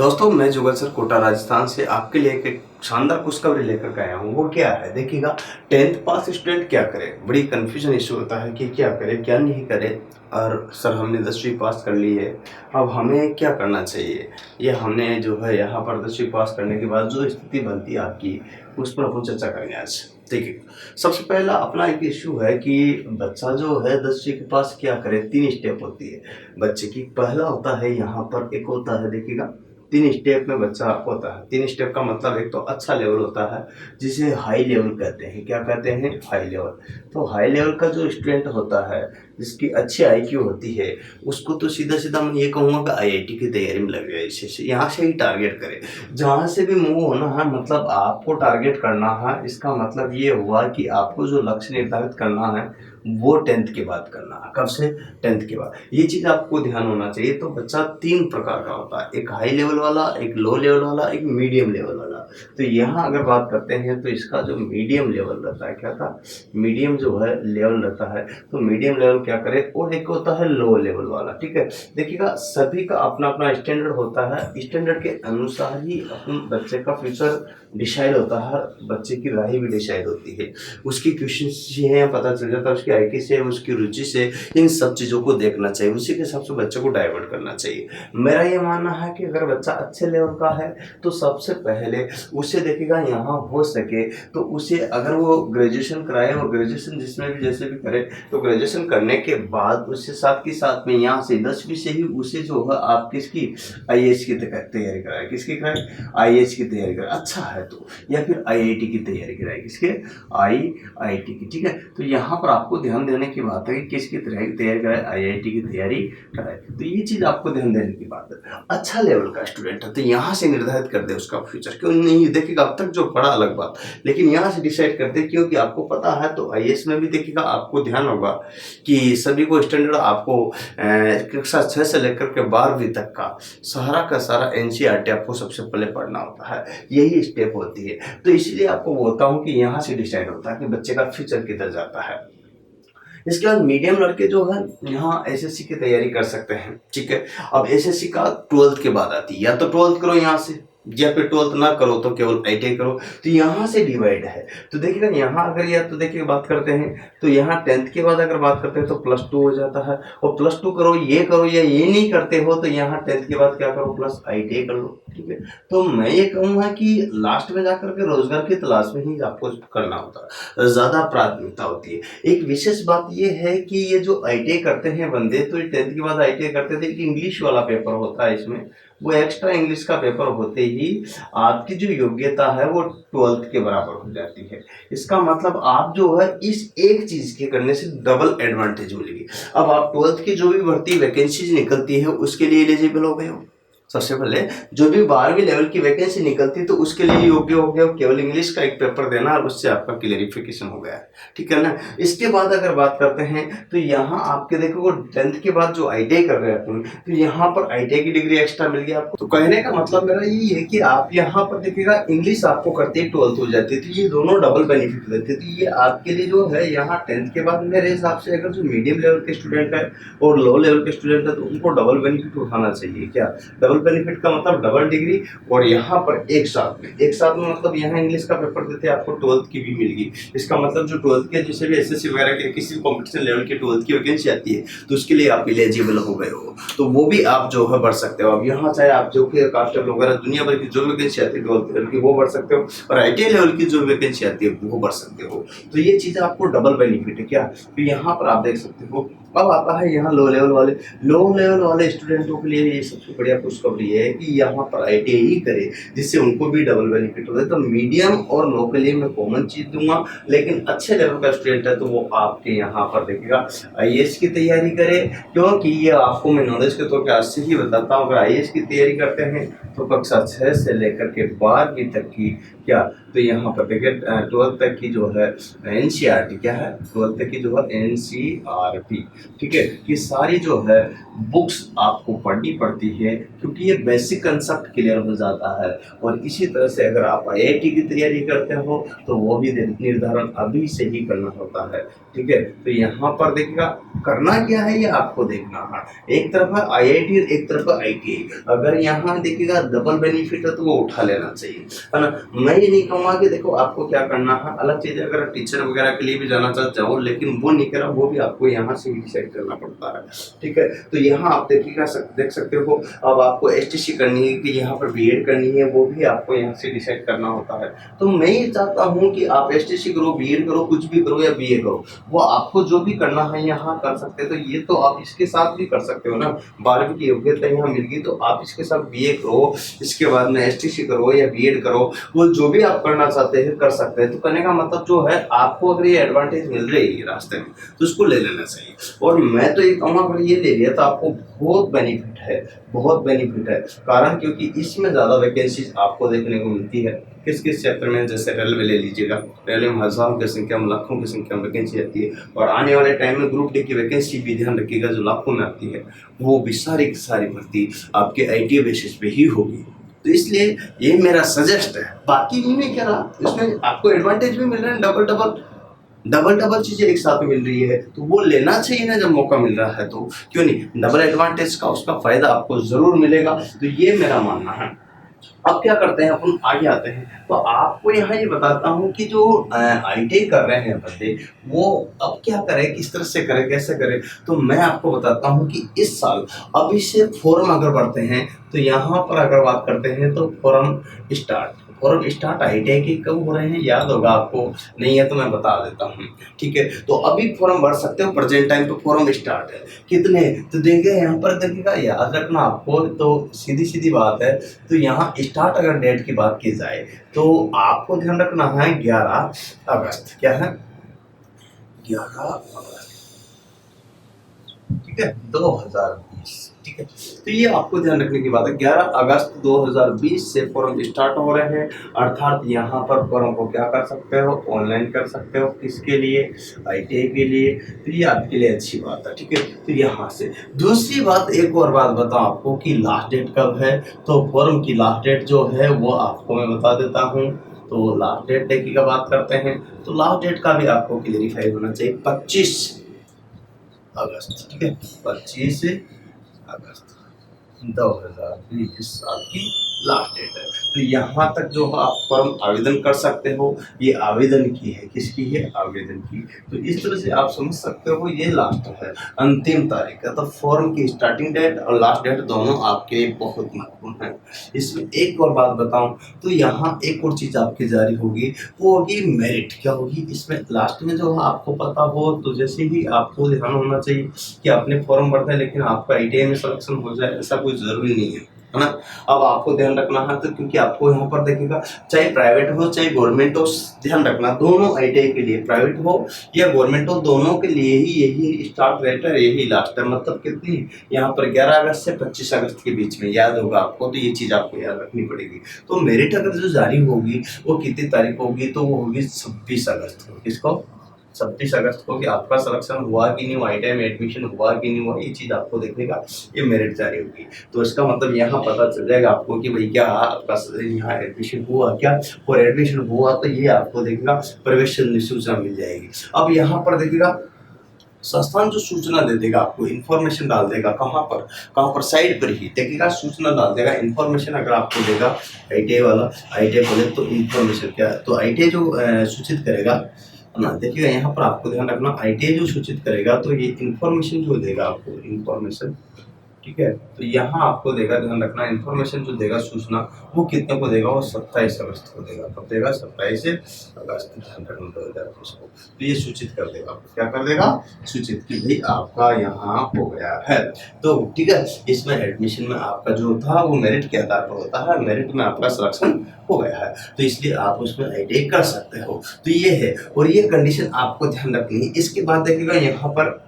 दोस्तों मैं जुगल सर कोटा राजस्थान से आपके लिए एक शानदार खुशखबरी लेकर के आया हूँ। वो क्या है देखिएगा, 10th पास स्टूडेंट क्या करे, बड़ी कन्फ्यूजन इशू होता है कि क्या करे क्या नहीं करे। और सर हमने 10वीं पास कर ली है, अब हमें क्या करना चाहिए। ये हमने जो है यहाँ पर 10वीं पास करने के बाद जो स्थिति बनती है आपकी, उस पर अपन चर्चा करेंगे आज। देखिए, सबसे पहला अपना एक इश्यू है कि बच्चा जो है 10वीं के पास क्या करे। 3 स्टेप होती है बच्चे की। पहला होता है यहाँ पर, एक होता है देखिएगा 3 स्टेप में बच्चा होता है। 3 स्टेप का मतलब एक तो अच्छा लेवल होता है जिसे हाई लेवल कहते हैं। क्या कहते हैं? High level. तो हाई लेवल का जो स्टूडेंट होता है जिसकी अच्छी आईक्यू होती है, उसको तो सीधा सीधा मैं ये कहूँगा कि आईआईटी की तैयारी में लग जाए। इसे यहाँ से ही टारगेट करे, जहाँ से भी मूव होना है, मतलब आपको टारगेट करना है। इसका मतलब ये हुआ कि आपको जो लक्ष्य निर्धारित करना है वो 10th के बाद करना है। कब से? 10th के बाद। ये चीज़ आपको ध्यान होना चाहिए। तो बच्चा 3 प्रकार का होता है, एक हाई लेवल वाला, एक लो लेवल वाला, एक मीडियम लेवल वाला। तो यहाँ अगर बात करते हैं तो इसका जो मीडियम लेवल रहता है, क्या था, मीडियम जो है लेवल रहता है। तो मीडियम लेवल क्या करे, और एक होता है लो लेवल वाला। ठीक है, देखिएगा सभी का अपना अपना स्टैंडर्ड होता है। स्टैंडर्ड के अनुसार ही अपन बच्चे का फ्यूचर डिसाइड होता है, बच्चे की राह भी डिसाइड होती है। उसकी क्वेश्चन से है पता चल जाता है, उसकी आईक्यू से, उसकी रुचि से। इन सब चीज़ों को देखना चाहिए, उसी के हिसाब से बच्चे को डाइवर्ट करना चाहिए। मेरा ये मानना है कि अगर बच्चा अच्छे लेवल का है तो सबसे पहले उसे देखिएगा, यहाँ हो सके तो उसे, अगर वो ग्रेजुएशन कराए और ग्रेजुएशन जिसमें भी जैसे भी करे, तो ग्रेजुएशन करने के बाद उससे साथ के साथ में यहाँ से 10वीं से ही उसे जो है आप किसकी, आईएएस की तैयारी कराए। किसकी कराए? आईएएस की तैयारी कराए, अच्छा है तो। या फिर आईआईटी की तैयारी कराए। किसके? आईआईटी की। ठीक है, तो यहाँ पर आपको ध्यान देने की बात है कि किसकी तैयारी कराए, आईआईटी की तैयारी कराए। तो ये चीज़ आपको ध्यान देने की बात है। अच्छा लेवल का स्टूडेंट है तो यहाँ से निर्धारित कर दे उसका फ्यूचर। क्यों नहीं देखिएगा, अब तक जो पढ़ा अलग बात, लेकिन यहाँ से डिसाइड कर दे, क्योंकि आपको पता है। तो आईएएस में भी देखिएगा, आपको ध्यान होगा कि सभी को स्टैंडर्ड आपको कक्षा 6 से लेकर के 12वीं तक का सारा एनसीईआरटी आपको सबसे पहले पढ़ना होता है। यही स्टेप होती है। तो इसलिए आपको बोलता हूँ कि यहाँ से डिसाइड होता है कि बच्चे का फ्यूचर किधर जाता है। इसके बाद मीडियम लड़के जो है यहाँ एसएससी की तैयारी कर सकते हैं। ठीक है, अब एसएससी का 12th के बाद आती है। या तो 12th करो यहाँ से, या फिर 12th ना करो तो केवल आईटीआई करो। तो यहाँ से डिवाइड है। तो देखिएगा यहाँ अगर, या तो देखिए बात करते हैं तो यहाँ 10th के बाद अगर बात करते हैं तो +2 हो जाता है। और +2 करो, ये करो या ये नहीं करते हो तो यहाँ 10th के बाद क्या करो, प्लस आईटीआई कर लो। ठीक है, तो मैं ये कहूँगा कि लास्ट में जाकर के रोजगार की तलाश में ही आपको करना होता है, ज़्यादा प्राथमिकता होती है। एक विशेष बात ये है कि ये जो आईटीआई करते हैं बंदे, तो 10th के बाद आईटीआई करते थे, एक इंग्लिश वाला पेपर होता है इसमें। वो एक्स्ट्रा इंग्लिश का पेपर होते ही आपकी जो योग्यता है वो 12th के बराबर हो जाती है। इसका मतलब आप जो है इस एक चीज के करने से डबल एडवांटेज मिलेगी। अब आप 12th की जो भी भर्ती वैकेंसीज निकलती है उसके लिए एलिजिबल हो गए हो। सबसे पहले जो भी 12वीं लेवल की वैकेंसी निकलती तो उसके लिए योग्य हो गया। केवल इंग्लिश का एक पेपर देना और उससे आपका क्लियरिफिकेशन हो गया है। ठीक है ना। इसके बाद अगर बात करते हैं तो यहाँ आपके देखो 10th के बाद जो आईटीआई कर रहे हैं अपन, तो यहाँ पर आईटीआई की डिग्री एक्स्ट्रा मिल गई आपको। तो कहने का मतलब मेरा यही है कि आप यहाँ पर देखिएगा इंग्लिश आपको करते ही 12th हो जाती है, तो ये दोनों डबल बेनिफिट देते हैं। तो ये आपके लिए जो है यहाँ 10th के बाद मेरे हिसाब से अगर जो मीडियम लेवल के स्टूडेंट है और लो लेवल के स्टूडेंट है तो उनको डबल बेनिफिट उठाना चाहिए। क्या डबल बेनिफिट का मतलब? डबल डिग्री और यहाँ पर एक साथ में मतलब यहाँ इंग्लिश का पेपर देते आपको 12th की भी मिल गई। इसका मतलब जो 12th के जैसे भी एसएससी वगैरह के किसी भी कॉम्पिटिशन लेवल के 12th की वैकेंसी आती है तो उसके लिए आप एलिजिबल हो गए हो, तो वो भी आप जो है बढ़ सकते हो। अब यहाँ चाहे आप जो कि कांस्टेबल वगैरह दुनिया भर की जो वैकेंसी आती है 12th लेवल की वो बढ़ सकते हो, और आईटीआई लेवल की जो वैकेंसी आती है वो बढ़ सकते हो। तो ये चीज़ आपको डबल बेनिफिट है। क्या? तो यहाँ पर आप देख सकते हो। अब आता है यहाँ लो लेवल वाले स्टूडेंटों के लिए ये सबसे बढ़िया खुशखबरी है कि यहाँ पर आईटीआई ही करे, जिससे उनको भी डबल बेनिफिट होता है। तो मीडियम और लो के लिए मैं कॉमन चीज दूंगा, लेकिन अच्छे लेवल का स्टूडेंट है तो वो आपके यहाँ पर देखिएगा आईएएस की तैयारी करे। क्योंकि ये आपको मैं नॉलेज के तौर पर आज से ही बताता हूँ, अगर आईएएस की तैयारी करते हैं तो कक्षा 6 से लेकर के 12वीं तक की क्या, तो यहाँ पर देखिए 12th तक की जो है एनसीईआरटी क्या है, 12th तक की जो है एनसीईआरटी, ठीक है, ये सारी जो है बुक्स आपको पढ़नी पड़ती है, क्योंकि ये बेसिक कंसेप्ट क्लियर हो जाता है। और इसी तरह से अगर आप आईआईटी की तैयारी करते हो तो वो भी निर्धारण अभी से ही करना होता है, ठीक है। तो यहाँ पर देखिएगा करना क्या है ये आपको देखना है, एक तरफ है आईआईटी और एक तरफ है आईटीआई। अगर यहाँ देखिएगा डबल बेनिफिट है तो वो उठा लेना चाहिए, है ना। मैं ये नहीं कहूँगा कि देखो आपको क्या करना है, अलग चीज़ है अगर टीचर वगैरह के लिए भी जाना चाहते हो, लेकिन वो नहीं करा, वो भी आपको यहाँ से ही डिसाइड करना पड़ता है, ठीक है। तो यहाँ आप देखिएगा देख सकते हो, अब आपको एसटीसी करनी है कि यहाँ पर बीएड करनी है, वो भी आपको यहाँ से डिसाइड करना होता है। तो मैं ये चाहता हूँ कि आप एसटीसी करो, बीएड करो, कुछ भी करो या बीए करो, वो आपको जो भी करना है यहाँ कर सकते हैं। तो ये तो आप इसके साथ भी कर सकते हो ना, 12वीं की योग्यता यहाँ मिल गई तो आप इसके साथ बीए करो, इसके बाद में एसटीसी करो या बीएड करो, वो जो भी आप करना चाहते हैं कर सकते हैं। तो करने का मतलब जो है, आपको अगर ये एडवांटेज मिल रही है रास्ते में तो उसको ले लेना चाहिए। और मैं तो ये कहूँगा अगर ये ले लिया तो आपको बहुत बेनिफिट है, बहुत बेनिफिट है। कारण क्योंकि इसमें ज़्यादा वैकेंसीज आपको देखने को मिलती है। किस किस क्षेत्र में, जैसे रेलवे ले लीजिएगा, रेलवे में हज़ारों की संख्या में, लाखों की संख्या में वैकेंसी आती है। और आने वाले टाइम में ग्रुप डी की वैकेंसी भी ध्यान रखिएगा, जो लाखों में आती है, वो भी सारी की सारी भर्ती आपके आईटीआई बेसिस पे ही होगी। तो इसलिए ये मेरा सजेस्ट है। बाकी भी मैं कह रहा, इसमें आपको एडवांटेज भी मिल रहा है, डबल डबल चीजें एक साथ मिल रही है, तो वो लेना चाहिए ना, जब मौका मिल रहा है तो क्यों नहीं, डबल एडवांटेज का उसका फायदा आपको जरूर मिलेगा। तो ये मेरा मानना है। अब क्या करते हैं, अपन आगे आते हैं। तो आपको यहाँ ये बताता हूँ कि जो आईटीआई कर रहे हैं बंदे, वो अब क्या करें, किस तरह से करें, कैसे करें। तो मैं आपको बताता हूँ कि इस साल अभी से फॉर्म अगर भरते हैं, तो यहाँ पर अगर बात करते हैं तो फॉर्म स्टार्ट आईटीआई के कब हो रहे हैं याद होगा आपको, नहीं है तो मैं बता देता हूँ, ठीक है। तो अभी फॉर्म भर सकते हो, प्रेजेंट टाइम पे फॉर्म स्टार्ट है। कितने, तो देखिए यहाँ पर देखिएगा, याद रखना आपको, तो सीधी सीधी बात है। तो यहाँ स्टार्ट अगर डेट की बात की जाए तो आपको ध्यान रखना है 11 अगस्त, क्या है 11 अगस्त, ठीक है 2020, ठीक है। तो ये आपको ध्यान रखने की बात है, 11 अगस्त 2020 से फॉर्म स्टार्ट हो रहे हैं। अर्थात यहाँ पर फॉर्म को क्या कर सकते हो, ऑनलाइन कर सकते हो, किसके लिए, आईटीआई के लिए। तो ये आपके लिए अच्छी बात है, ठीक है। तो यहाँ से दूसरी बात, एक और बात बताऊँ आपको कि लास्ट डेट कब है। तो फॉर्म की लास्ट डेट जो है वो आपको मैं बता देता हूँ। तो लास्ट डेट की बात करते हैं, तो लास्ट डेट का भी आपको क्लियरिफाई होना चाहिए, 25 अगस्त, ठीक है 25 अगस्त 2020 साल की लास्ट डेट है। तो यहाँ तक जो आप फॉर्म आवेदन कर सकते हो, ये आवेदन की है, किसकी है, आवेदन की। तो इस तरह से आप समझ सकते हो ये लास्ट है, अंतिम तारीख है। तो फॉर्म की स्टार्टिंग डेट और लास्ट डेट दोनों आपके लिए बहुत महत्वपूर्ण है। इसमें एक और बात बताऊं तो यहाँ एक और चीज़ आपकी जारी होगी, वो होगी मेरिट। क्या होगी इसमें लास्ट में, जो आपको पता हो, तो जैसे ही आपको ध्यान होना चाहिए कि आपने फॉर्म भरता है लेकिन आपका आईटीआई में सिलेक्शन हो जाए, ऐसा कोई जरूरी नहीं है ना। अब आपको ध्यान रखना है, तो क्योंकि आपको यहाँ पर देखिएगा, चाहे प्राइवेट हो चाहे गवर्नमेंट हो, ध्यान रखना दोनों आईटीआई के लिए, प्राइवेट हो या गवर्नमेंट हो, दोनों के लिए ही यही स्टार्ट डेट है, यही लास्ट है। मतलब कितनी, यहाँ पर 11 अगस्त से 25 अगस्त के बीच में, याद होगा आपको। तो ये चीज़ आपको याद रखनी पड़ेगी। तो मेरिट अगर जो जारी होगी वो कितनी तारीख होगी, तो वो होगी 26 अगस्त को। किसको, 26 अगस्त को, कि आपका सिलेक्शन हुआ कि नहीं हुआ, आईटीआई में एडमिशन हुआ कि नहीं हुआ, ये चीज़ आपको देखने का, ये मेरिट जारी होगी। तो इसका मतलब यहाँ पता चल जाएगा आपको कि भाई क्या आपका यहाँ एडमिशन हुआ क्या, और एडमिशन हुआ तो ये आपको देखेगा प्रवेश सूचना मिल जाएगी। अब यहाँ पर देखिएगा संस्थान जो सूचना दे देगा, आपको इन्फॉर्मेशन डाल देगा, कहाँ पर साइड पर ही देखिएगा, सूचना डाल देगा, इन्फॉर्मेशन अगर आपको देगा आईटीआई वाला, आईटीआई बोले तो इन्फॉर्मेशन क्या है, तो आईटीआई जो सूचित करेगा ना, देखिएगा यहाँ पर आपको ध्यान रखना, आईटीआई जो सूचित करेगा तो ये इन्फॉर्मेशन जो देगा आपको, इन्फॉर्मेशन, ठीक है। तो यहाँ आपको देगा, ध्यान रखना, इन्फॉर्मेशन जो देगा सूचना, वो कितने को देगा, वो 27 अगस्त को देगा। कब देगा, 27 अगस्त 2020 को। तो ये सूचित कर देगा, क्या कर देगा, सूचित कि भाई आपका यहाँ हो गया है। तो ठीक है, इसमें एडमिशन में आपका जो था वो मेरिट के आधार पर होता है, मेरिट में आपका सिलेक्शन हो गया है, तो इसलिए आप उसमें आईटीआई कर सकते हो। तो ये है, और ये कंडीशन आपको ध्यान रखनी है। इसके बाद देखिएगा यहाँ पर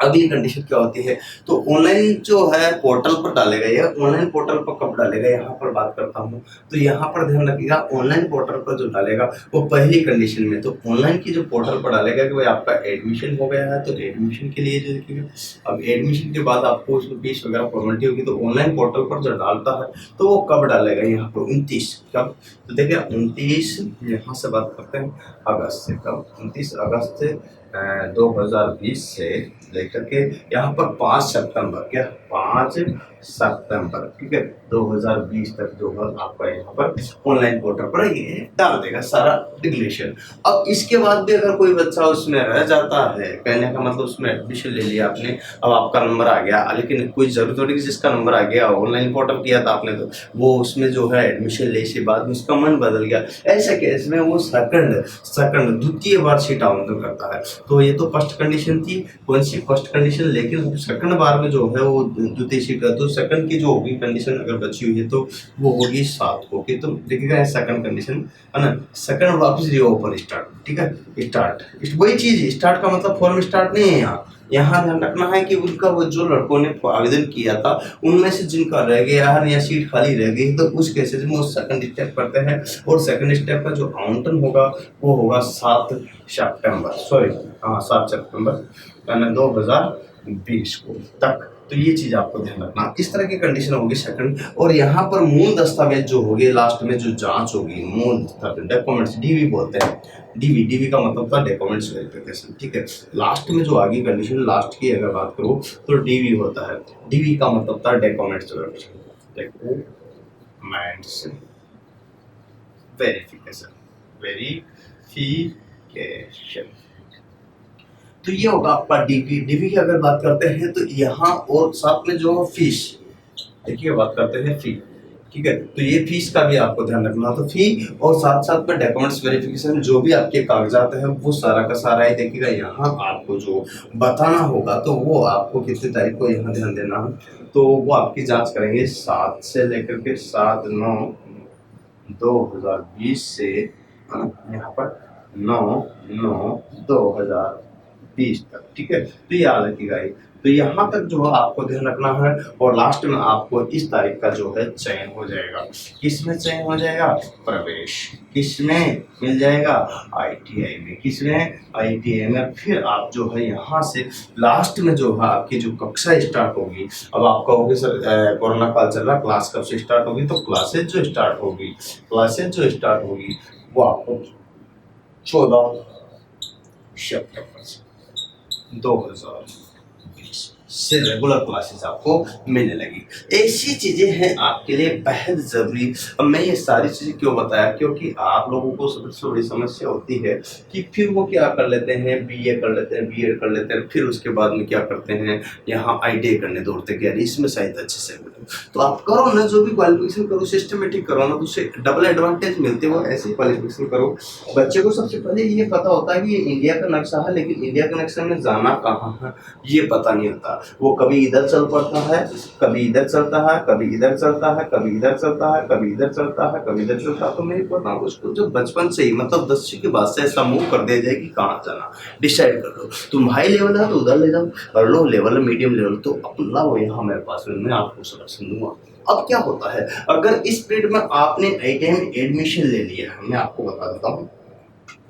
अगली कंडीशन क्या होती है, तो ऑनलाइन जो है पोर्टल पर डालेगा, ये ऑनलाइन पोर्टल पर कब डालेगा, यहाँ पर बात करता हूँ। तो यहाँ पर ध्यान रखिएगा, ऑनलाइन पोर्टल पर जो डालेगा वो पहली कंडीशन में, तो ऑनलाइन की जो पोर्टल पर डालेगा कि भाई आपका एडमिशन हो गया है, तो एडमिशन के लिए जो देखिएगा, अब एडमिशन के बाद आपको उसमें फीस वगैरह फॉर्मेलिटी होगी, तो ऑनलाइन पोर्टल पर जो डालता है तो वो कब डालेगा, यहाँ पर 29 कब, तो देखिए 29 यहाँ से बात करते हैं अगस्त से, कब 29 अगस्त से 2020 से लेकर के यहाँ पर 5 सितंबर, क्या 5 सितंबर, ठीक है, 2020 तक जो है आपका यहाँ पर ऑनलाइन पोर्टल पर ये डाल देगा सारा डिक्लेरेशन। अब इसके बाद भी अगर कोई बच्चा उसमें रह जाता है, कहने का मतलब उसमें एडमिशन ले लिया आपने, अब आपका नंबर आ गया, लेकिन कोई जरूरत थोड़ी कि जिसका नंबर आ गया ऑनलाइन पोर्टल किया था आपने, तो वो उसमें जो है एडमिशन ले के बाद उसका मन बदल गया, ऐसे केस में वो सेकंड द्वितीय बार सीट आवंटन करता है। तो ये तो फर्स्ट कंडीशन थी, कौन सी फर्स्ट कंडीशन, लेकिन सेकंड बार में जो है वो द्वितीय सीट का, तो सेकंड की जो होगी कंडीशन अगर बची हुई है तो वो होगी 7 को, तो देखिएगा सेकंड कंडीशन है ना, सेकंड वापस रीओपन स्टार्ट, ठीक है, स्टार्ट वही चीज, स्टार्ट का मतलब फॉर्म स्टार्ट नहीं है यहाँ ध्यान रखना है कि उनका वो जो लड़कों ने आवेदन किया था उनमें से जिनका रह गया है या सीट खाली रह गई, तो उस केसेस में वो सेकंड स्टेप करते हैं, और सेकंड स्टेप का जो आवंटन होगा वो होगा 7 सितंबर, सॉरी हाँ 7 सितंबर 2020 को तक। तो ये चीज आपको ध्यान रखना, इस तरह की कंडीशन होगी सेकंड। और यहाँ पर मूल दस्तावेज जो होगी, लास्ट में जो जांच होगी, मूल दस्तावेज डॉक्यूमेंट्स डीवी बोलते हैं, डीवी का मतलब था डॉक्यूमेंट्स वेरिफिकेशन, ठीक है। लास्ट में जो आगे कंडीशन लास्ट की अगर बात करूँ तो डीवी होता है, डीवी का मतलब था डॉक्यूमेंट्स वेरिफिकेशन। तो ये होगा आपका डीवी की अगर बात करते हैं तो यहाँ, और साथ में जो फीस, देखिए बात करते हैं फी, ठीक है, तो ये फीस का भी आपको ध्यान रखना, तो फी और साथ साथ में डॉक्यूमेंट्स वेरिफिकेशन, जो भी आपके कागजात है वो सारा का सारा है। देखिएगा यहाँ आपको जो बताना होगा तो वो आपको कितनी तारीख को यहाँ ध्यान देना है, तो वो आपकी जांच करेंगे 7 से लेकर के 7/9/2020 से यहाँ पर 9/9/2020 तक, ठीक है। तो ये याद रखिएगा, तो यहाँ तक जो है आपको ध्यान रखना है, और लास्ट में आपको इस तारीख का जो है चयन हो जाएगा। किसमें चयन हो जाएगा, प्रवेश किसमें मिल जाएगा, आईटीआई में, किसमें, आईटीआई में। फिर आप जो है यहाँ से लास्ट में जो है आपकी जो कक्षा स्टार्ट होगी, अब आप कहोगे सर कोरोना काल चल रहा, क्लास कब से स्टार्ट होगी, तो क्लासेज जो स्टार्ट होगी वो आपको 14 सितंबर 2020 से रेगुलर क्लासेस आपको मिलने लगी। ऐसी चीजें हैं आपके लिए बेहद जरूरी। अब मैं ये सारी चीजें क्यों बताया, क्योंकि आप लोगों को सबसे बड़ी समस्या होती है कि फिर वो क्या कर लेते हैं, बीए कर लेते हैं, बीएड कर लेते हैं, फिर उसके बाद में क्या करते हैं, यहाँ आईटीआई करने दौड़ते हैं, इसमें शायद अच्छे से मिले। तो आप करो ना, जो भी क्वालिफिकेशन करो सिस्टमेटिक करो ना, तो उससे डबल एडवांटेज मिलते हो, ऐसे क्वालिफिकेशन करो। बच्चे को सबसे पहले ये पता होता है कि ये इंडिया का नक्शा है, लेकिन इंडिया के नक्शे में जाना कहाँ है ये पता नहीं होता। वो कभी इधर चल पड़ता है, कभी इधर चलता है, कभी इधर चलता है, कभी इधर चलता है, कभी इधर चलता है, कभी इधर चलता है। तो मैं बताऊँ उसको जो बचपन से ही, मतलब 10वीं के बाद से ऐसा मूव कर दिया जाए कि कहाँ जाना डिसाइड कर लो। तुम हाई लेवल है तो उधर ले जाओ, और लो लेवल है, मीडियम लेवल तो अपना वो यहाँ मेरे पास में, मैं आपको सजेशन दूंगा। अब क्या होता है, अगर इस पीरियड में आपने आईटीआई में एडमिशन ले लिया है, मैं आपको बता देता हूँ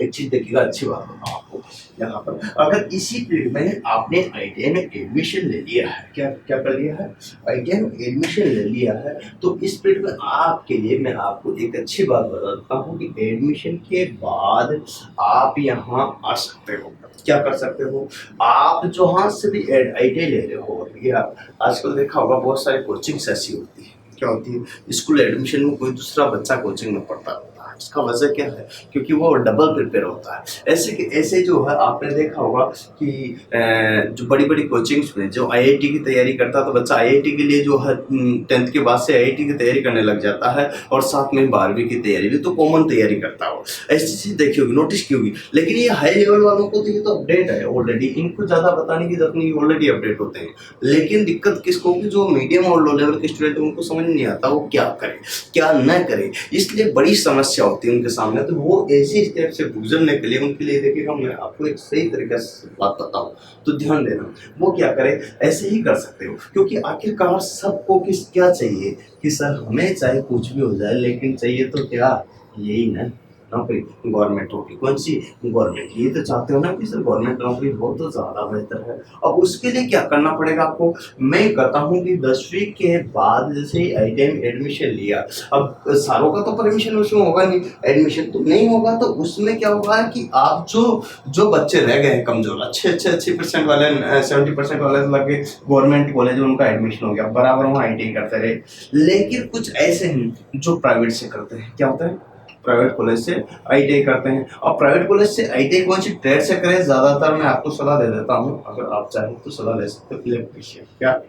एक चीज, देखिएगा अच्छी बात बताऊँ आपको, यहाँ पर अगर इसी पीरियड में आपने आईटीआई में एडमिशन ले लिया है, क्या कर लिया है, आईटीआई में एडमिशन ले लिया है, तो इस पीरियड में आपके लिए मैं आपको एक अच्छी बात बता देता हूँ कि एडमिशन के बाद आप यहाँ आ सकते हो। क्या कर सकते हो, आप जहाँ से भी आईटीआई ले रहे हो, या आजकल देखा होगा बहुत सारी कोचिंग्स ऐसी होती है, क्या होती है, स्कूल एडमिशन में कोई दूसरा बच्चा कोचिंग में पढ़ता है, इसका वजह क्या है, क्योंकि वो डबल प्रिपेयर होता है। ऐसे जो है आपने देखा होगा कि जो बड़ी बड़ी कोचिंग्स में जो आईआईटी की तैयारी करता है, तो बच्चा आईआईटी के लिए जो है 10th के बाद से आईआईटी की तैयारी करने लग जाता है, और साथ में 12वीं की तैयारी भी, तो कॉमन तैयारी करता है। ऐसी चीज देखी होगी, नोटिस की होगी। लेकिन ये हाई लेवल वालों को तो ये तो अपडेट है ऑलरेडी, इनको ज्यादा बताने की जरूरत नहीं, ऑलरेडी अपडेट होते हैं। लेकिन दिक्कत किसको होगी, जो मीडियम और लो लेवल के स्टूडेंट उनको समझ नहीं आता वो क्या करे क्या न करे, इसलिए बड़ी समस्या होती है उनके सामने, तो वो ऐसी स्टेप से गुजरने के लिए उनके लिए देखिएगा, मैं आपको एक सही तरीके से बात बताऊँ तो ध्यान देना। वो क्या करे, ऐसे ही कर सकते हो, क्योंकि आखिरकार सबको किस क्या चाहिए कि सर हमें चाहे कुछ भी हो जाए लेकिन चाहिए तो क्या, यही ना, नौकरी, गवर्नमेंट नौकरी। कौन सी? गवर्नमेंट। ये तो चाहते हो ना कि सर गवर्नमेंट नौकरी हो तो ज़्यादा बेहतर है। अब उसके लिए क्या करना पड़ेगा आपको? मैं कहता हूँ कि 10वीं के बाद जैसे ही IIT में एडमिशन लिया, अब सारों का तो परमिशन उसमें होगा नहीं, एडमिशन तो नहीं होगा, तो उसमें क्या होगा कि आप जो जो बच्चे रह गए हैं कमज़ोर, अच्छे परसेंट वाले, 70% वाले लगे गवर्नमेंट कॉलेज में उनका एडमिशन हो गया, बराबर वहाँ IIT करते रहे। लेकिन कुछ ऐसे हैं जो प्राइवेट से करते हैं, क्या होता है, प्राइवेट कॉलेज से IIT करते हैं। और प्राइवेट कॉलेज से IIT कौन सी ट्रेड से करें, ज़्यादातर मैं आपको सलाह दे देता हूँ, अगर आप चाहें तो सलाह ले सकते हो, इलेक्ट्रीशियन। क्या?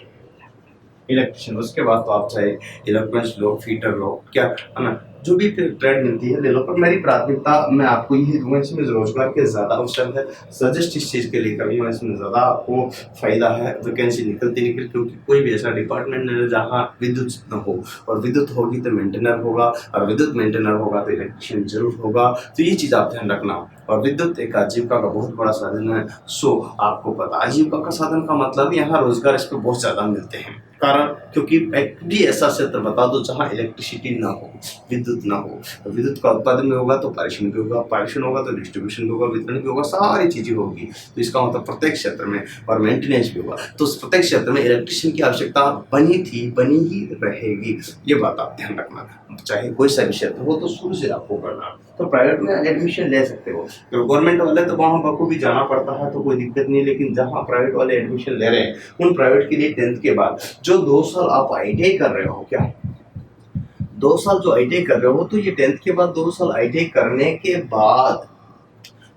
इलेक्ट्रिशियन। उसके बाद तो आप चाहे इलेक्ट्रॉनिक्स लो, फीटर लो, क्या है ना, जो भी ट्रेड मिलती है ले लो, पर मेरी प्राथमिकता मैं आपको यही दूंगा, इसमें रोजगार के ज़्यादा अवसर है, सजेस्ट इस चीज़ के लिए करूँगा, इसमें ज़्यादा आपको फायदा है, वैकेंसी निकलती क्योंकि कोई भी ऐसा डिपार्टमेंट नहीं है जहाँ विद्युत न हो, और विद्युत होगी तो मेंटेनर होगा, और विद्युत मेंटेनर होगा तो इलेक्ट्रिशियन जरूर होगा। तो ये चीज़ आप ध्यान रखना। और विद्युत एक आजीविका का बहुत बड़ा साधन है। सो आपको पता, आजीविका का साधन का मतलब यहाँ रोजगार इस पे बहुत ज़्यादा मिलते हैं। कारण क्योंकि एक भी ऐसा क्षेत्र बता दो जहाँ इलेक्ट्रिसिटी ना हो, विद्युत ना हो, तो विद्युत का उत्पादन भी होगा तो पारेषण भी होगा, पारेषण होगा तो डिस्ट्रीब्यूशन भी होगा, वितरण भी होगा, सारी चीजें होगी। तो इसका मतलब प्रत्येक क्षेत्र में, और मेंटेनेंस भी होगा, तो प्रत्येक क्षेत्र में इलेक्ट्रिशियन की आवश्यकता बनी थी, बनी ही रहेगी। ये बात आप ध्यान रखना, चाहे कोई सा भी क्षेत्र हो तो शुरू से आपको करना। तो प्राइवेट में एडमिशन ले सकते हो, तो गवर्नमेंट वाले तो वहाँ बखूबी जाना पड़ता है, तो कोई दिक्कत नहीं। लेकिन जहाँ प्राइवेट वाले एडमिशन ले रहे हैं, उन प्राइवेट के लिए 10th के बाद जो 2 साल आप IIT कर रहे हो, क्या 2 साल जो IIT कर रहे हो, तो ये 10th के बाद 2 साल IIT करने के बाद,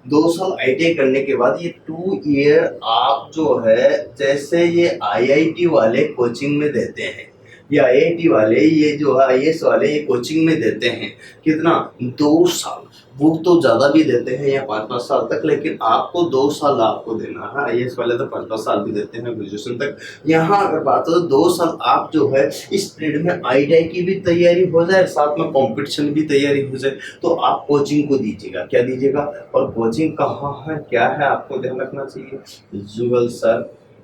2 साल IIT करने के बाद ये 2 ईयर आप जो है, जैसे ये IIT वाले कोचिंग में देते हैं, ये IIT वाले, ये जो है IAS वाले, ये कोचिंग में देते हैं कितना, 2 साल। वो तो ज़्यादा भी देते हैं या 5-5 साल तक, लेकिन आपको 2 साल आपको देना है। IAS वाले तो 5-5 साल भी देते हैं, ग्रेजुएशन तक। यहाँ अगर बात हो तो 2 साल आप जो है इस पीरियड में IIT की भी तैयारी हो जाए, साथ में कॉम्पिटिशन भी तैयारी हो जाए, तो आप कोचिंग को दीजिएगा। क्या दीजिएगा? और कोचिंग कहाँ है, क्या है, आपको ध्यान रखना चाहिए, Jugal sir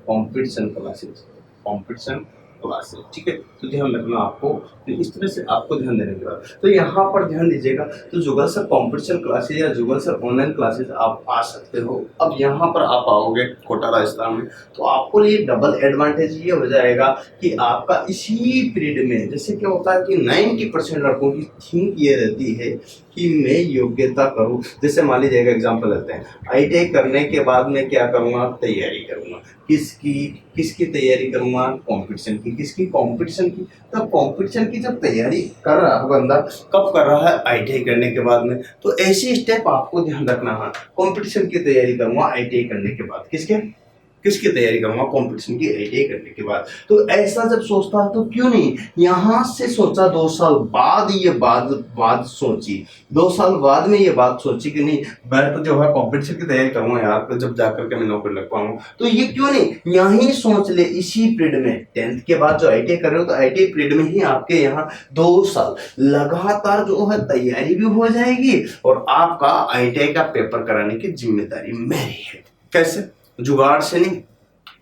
competition classes, competition classes, ठीक है। तो ध्यान रखना आपको, तो इस तरह से आपको ध्यान देने के बाद, तो यहाँ पर ध्यान दीजिएगा। तो जुगल सर कॉम्पिटिशन क्लासेस या जुगल सर ऑनलाइन क्लासेस आप आ सकते हो। अब यहाँ पर आप आओगे कोटा राजस्थान में, तो आपको लिए डबल एडवांटेज ये हो जाएगा कि आपका इसी पीरियड में, जैसे क्या होता है कि 90% लड़कों की थिंक ये रहती है कि मैं योग्यता करूं। जैसे मान लीजिए एग्जांपल लेते हैं, IIT करने के बाद मैं क्या करूंगा, तैयारी करूंगा, किसकी तैयारी करूंगा, कंपटीशन की। किसकी? कंपटीशन की। तो कंपटीशन की जब तैयारी कर रहा है बंदा, कब कर रहा है, IIT करने के बाद में। तो ऐसी स्टेप आपको ध्यान रखना है। कंपटीशन की तैयारी करूंगा IIT करने के बाद, किसकी तैयारी करूंगा, कंपटीशन की IIT करने के बाद। तो ऐसा जब सोचता है तो क्यों नहीं यहाँ से सोचा, 2 साल बाद ये बात सोची, 2 साल बाद में ये बात सोची कि नहीं मैं तो जो है कंपटीशन की तैयारी करूंगा यार, तो जब जाकर के मैं नौकरी लग पाऊंगा। तो ये क्यों नहीं यहीं सोच ले, इसी पीरियड में 10th के बाद जो IIT कर रहे हो, तो IIT पीरियड में ही आपके यहाँ 2 साल लगातार जो है तैयारी भी हो जाएगी, और आपका IIT का पेपर कराने की जिम्मेदारी मेरी है। कैसे? जुगाड़ से नहीं,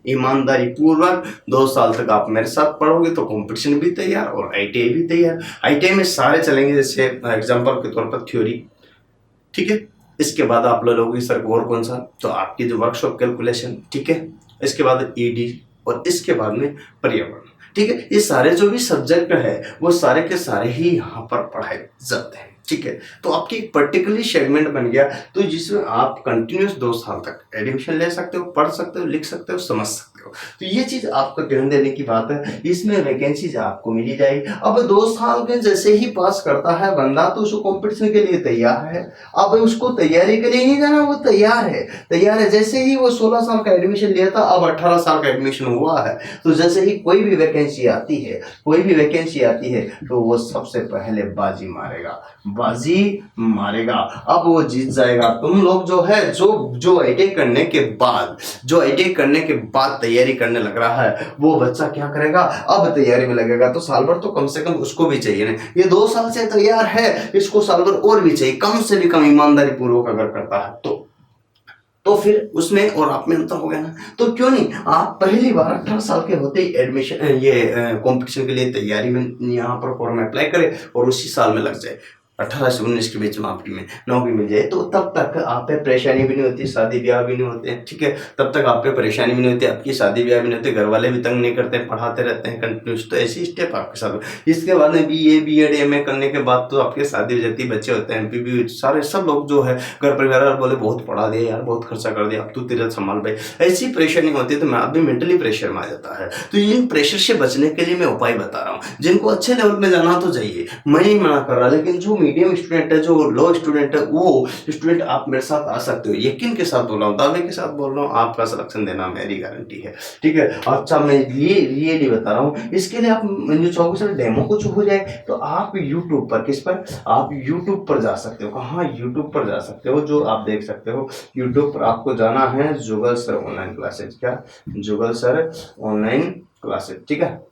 ईमानदारी पूर्वक 2 साल तक आप मेरे साथ पढ़ोगे तो कंपटीशन भी तैयार और IIT भी तैयार। IIT में सारे चलेंगे, जैसे एग्जांपल के तौर पर थ्योरी, ठीक है। इसके बाद आप लोगे सर और कौन सा, तो आपकी जो वर्कशॉप कैलकुलेशन, ठीक है। इसके बाद ED, और इसके बाद में पर्यावरण, ठीक है। ये सारे जो भी सब्जेक्ट है वो सारे के सारे ही यहाँ पर पढ़ाए जाते हैं, ठीक है। तो आपकी एक पर्टिकुलर सेगमेंट बन गया, तो जिसमें आप कंटिन्यूस 2 साल तक एडमिशन ले सकते हो, पढ़ सकते हो, लिख सकते हो, समझ सकते हो। तो ये चीज आपको ध्यान देने की बात है। इसमें वैकेंसीज आपको मिली जाएगी। अब 2 साल के जैसे ही पास करता है बंदा, तो उसको कंपटीशन के लिए तैयार है। अब उसको तैयारी के लिए नहीं जाना, वो तैयार है। जैसे ही वो 16 साल का एडमिशन लिया था, अब 18 साल का एडमिशन हुआ है, तो जैसे ही कोई भी वैकेंसी आती है, तो वो सबसे पहले बाजी मारेगा। अब वो जीत जाएगा। तुम लोग जो है, जो IIT करने के बाद तैयारी करने लग रहा है वो बच्चा क्या करेगा, अब तैयारी में लगेगा। तो साल भर तो कम से कम उसको भी चाहिए ना, ये 2 साल से तैयार है, इसको साल भर और भी चाहिए, कम से भी कम ईमानदारी पूर्वक अगर करता है तो फिर उसमें और आप में अंतर हो गया ना। तो क्यों नहीं आप पहली बार 18 साल के होते ही एडमिशन ये कंपटीशन के लिए तैयारी में यहाँ पर फॉर्म अप्लाई करें और उसी साल में लग जाए। 18 से 19 के बीच में आपकी में नौकरी मिल जाए तो तब तक आप पे परेशानी भी नहीं होती, शादी ब्याह भी नहीं होते हैं, ठीक है। तब तक आप पे परेशानी भी नहीं होती, आपकी शादी ब्याह भी नहीं होती, घर वाले भी तंग नहीं करते हैं, पढ़ाते रहते हैं कंटिन्यूस। तो ऐसी स्टेप आपके साथ। इसके बाद में BA BEd MA करने के बाद तो आपकी शादी हो जाती है, बच्चे होते हैं, MPB सारे सब लोग जो है घर परिवार वाले बोले बहुत पढ़ा दिया यार, बहुत खर्चा कर दिया, अब तू तेरा संभाल भाई, ऐसी परेशानी होती है। तो मैं अभी मेंटली प्रेशर में आ जाता है। तो इन प्रेशर से बचने के लिए मैं उपाय बता रहा हूँ। जिनको अच्छे लेवल में जाना तो जाइए, मैं नहीं मना कर रहा, लेकिन जो मीडियम स्टूडेंट है, जो लो स्टूडेंट है, वो स्टूडेंट आप मेरे साथ आ सकते हो। यकीन के साथ बोल रहा हूँ, दावे के साथ बोल रहा हूँ, आपका सिलेक्शन देना मेरी गारंटी है, ठीक है। अच्छा मैं ये रियली बता रहा हूँ। इसके लिए आप जो चाहोगे सर डेमो कुछ हो जाए तो आप यूट्यूब पर, किस पर, आप यूट्यूब पर जा सकते हो। कहाँ, यूट्यूब पर जा सकते हो, जो आप देख सकते हो यूट्यूब पर आपको जाना है जुगल सर ऑनलाइन क्लासेज। क्या, जुगल सर ऑनलाइन क्लासेज, ठीक है,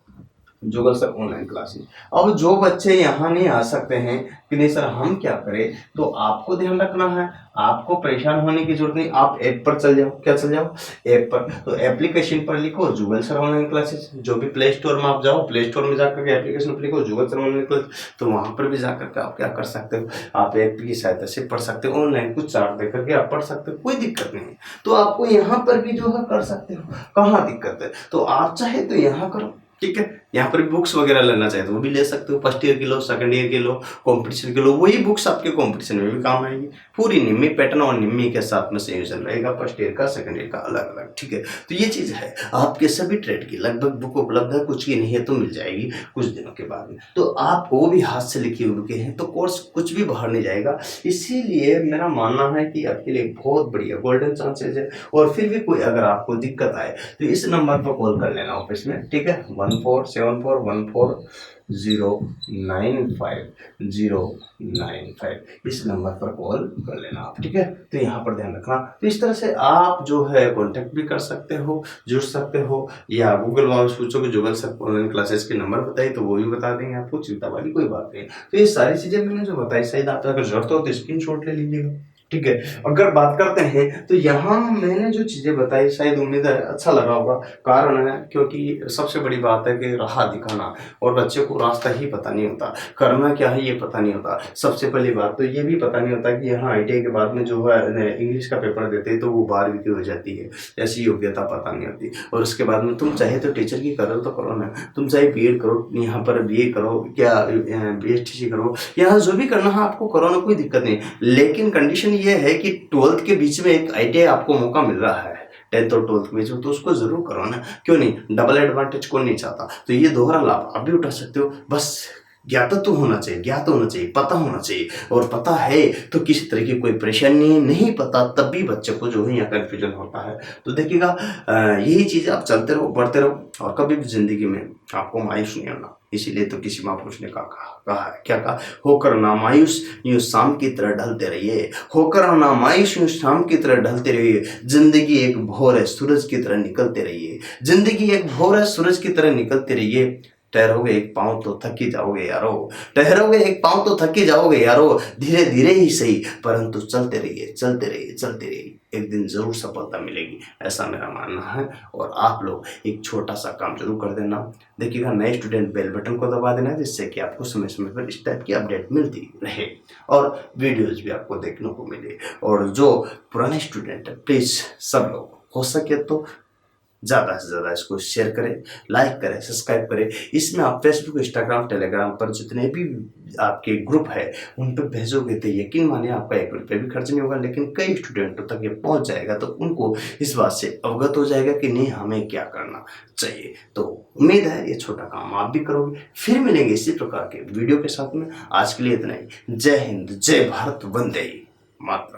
जुगल सर ऑनलाइन क्लासेस। अब जो बच्चे यहाँ नहीं आ सकते हैं कि नहीं सर हम क्या करें, तो आपको ध्यान रखना है, आपको परेशान होने की जरूरत नहीं। आप ऐप पर चल जाओ, क्या चल जाओ, ऐप पर। तो एप्लीकेशन पर लिखो जुगल सर ऑनलाइन क्लासेस, जो भी प्ले स्टोर में आप जाओ, प्ले स्टोर में जाकर के एप्लीकेशन पर लिखो जुगल सर ऑनलाइन क्लासेस, तो वहाँ पर भी जाकर के आप क्या कर सकते हो, आप ऐप की सहायता से पढ़ सकते हो, ऑनलाइन कुछ चार्ट देकर के आप पढ़ सकते हो, कोई दिक्कत नहीं है। तो आपको यहाँ पर भी जो है कर सकते हो, कहाँ दिक्कत है। तो आप चाहे तो यहाँ करो, ठीक है। यहाँ पर बुक्स वगैरह लेना चाहे तो वो भी ले सकते हो, फर्स्ट ईयर के लो, सेकंड ईयर के लो, कंपटीशन के लो, वही बुक्स आपके कंपटीशन में भी काम आएगी। पूरी निम्मी पैटर्न और निम्मी के साथ में संयोजन रहेगा, फर्स्ट ईयर का सेकंड ईयर का अलग अलग, ठीक है। तो ये चीज़ है, आपके सभी ट्रेड की लगभग बुक उपलब्ध है, कुछ की नहीं है तो मिल जाएगी कुछ दिनों के बाद में। तो आप वो भी हाथ से लिखे हुए हैं तो कोर्स कुछ भी बाहर नहीं जाएगा। इसीलिए मेरा मानना है कि आपके लिए बहुत बढ़िया गोल्डन चांसेस है। और फिर भी कोई अगर आपको दिक्कत आए तो इस नंबर पर कॉल कर लेना ऑफिस में, ठीक है, 147414095095 इस नंबर पर कॉल कर लेना आप, ठीक है। तो यहाँ पर ध्यान रखना। तो इस तरह से आप जो है कॉन्टेक्ट भी कर सकते हो, जुड़ सकते हो, या गूगल वाले पूछोगे जुगल सर ऑनलाइन क्लासेस के नंबर बताइए तो वो भी बता देंगे आपको, चिंता वाली कोई बात नहीं। तो ये सारी चीज़ें मैंने जो बताई, शायद आप अगर जरूरत हो तो स्क्रीनशॉट ले लीजिएगा, ठीक है। अगर बात करते हैं तो यहाँ मैंने जो चीज़ें बताई शायद उम्मीद है अच्छा लगा होगा। कारण है क्योंकि सबसे बड़ी बात है कि राह दिखाना, और बच्चे को रास्ता ही पता नहीं होता, करना क्या है ये पता नहीं होता। सबसे पहली बात तो ये भी पता नहीं होता कि यहाँ ITI के बाद में जो है इंग्लिश का पेपर देते हैं तो वो 12वीं की हो जाती है, ऐसी योग्यता पता नहीं होती। और उसके बाद में तुम चाहे तो टीचर की करो तो करो ना, तुम चाहे BEd करो, यहाँ पर BA करो, क्या BSTC करो, यहाँ जो भी करना है आपको करो ना, कोई दिक्कत नहीं। लेकिन कंडीशन ये है कि 12th के बीच में एक ITI आपको मौका मिल रहा है, 10th और 12th के बीच में, तो उसको जरूर करो ना, क्यों नहीं। डबल एडवांटेज कौन नहीं चाहता। तो ये दोहरा लाभ आप भी उठा सकते हो। बस ज्ञात तो होना चाहिए, ज्ञात होना चाहिए, पता होना चाहिए, और पता है तो किसी तरह की कोई परेशानी नहीं पता तब भी बच्चे को जो है यहाँ कन्फ्यूजन होता है। तो देखिएगा यही चीज़ आप चलते रहो, बढ़ते रहो, और कभी भी जिंदगी में आपको मायूस नहीं होना। इसीलिए तो किसी महापुरुष ने कहा है, क्या कहा, होकर ना मायूस यूं शाम की तरह ढलते रहिए, होकर ना मायूस यूं शाम की तरह ढलते रहिए, जिंदगी एक भोर है सूरज की तरह निकलते रहिए, जिंदगी एक भोर है सूरज की तरह निकलते रहिए। ठहरोगे एक पाँव तो थक ही जाओगे यारो, ठहरोगे एक पाँव तो थक ही जाओगे यारो, धीरे धीरे ही सही परंतु चलते रहिए, चलते रहिए, चलते रहिए, एक दिन जरूर सफलता मिलेगी, ऐसा मेरा मानना है। और आप लोग एक छोटा सा काम जरूर कर देना, देखिएगा नए स्टूडेंट बेल बटन को दबा देना, जिससे कि आपको समय समय पर इस टाइप की अपडेट मिलती रहे और वीडियोज भी आपको देखने को मिले। और जो पुराने स्टूडेंट है प्लीज़ सब लोग हो सके तो ज़्यादा से ज़्यादा इसको शेयर करें, लाइक करें, सब्सक्राइब करें। इसमें आप फेसबुक, इंस्टाग्राम, टेलीग्राम पर जितने भी आपके ग्रुप है उन पर भेजोगे तो यकीन मानिए आपका 1 रुपये भी खर्च नहीं होगा, लेकिन कई स्टूडेंटों तक ये पहुंच जाएगा तो उनको इस बात से अवगत हो जाएगा कि नहीं हमें क्या करना चाहिए। तो उम्मीद है ये छोटा काम आप भी करोगे। फिर मिलेंगे इसी प्रकार के वीडियो के साथ में। आज के लिए इतना ही। जय हिंद, जय भारत, वंदे मातरम।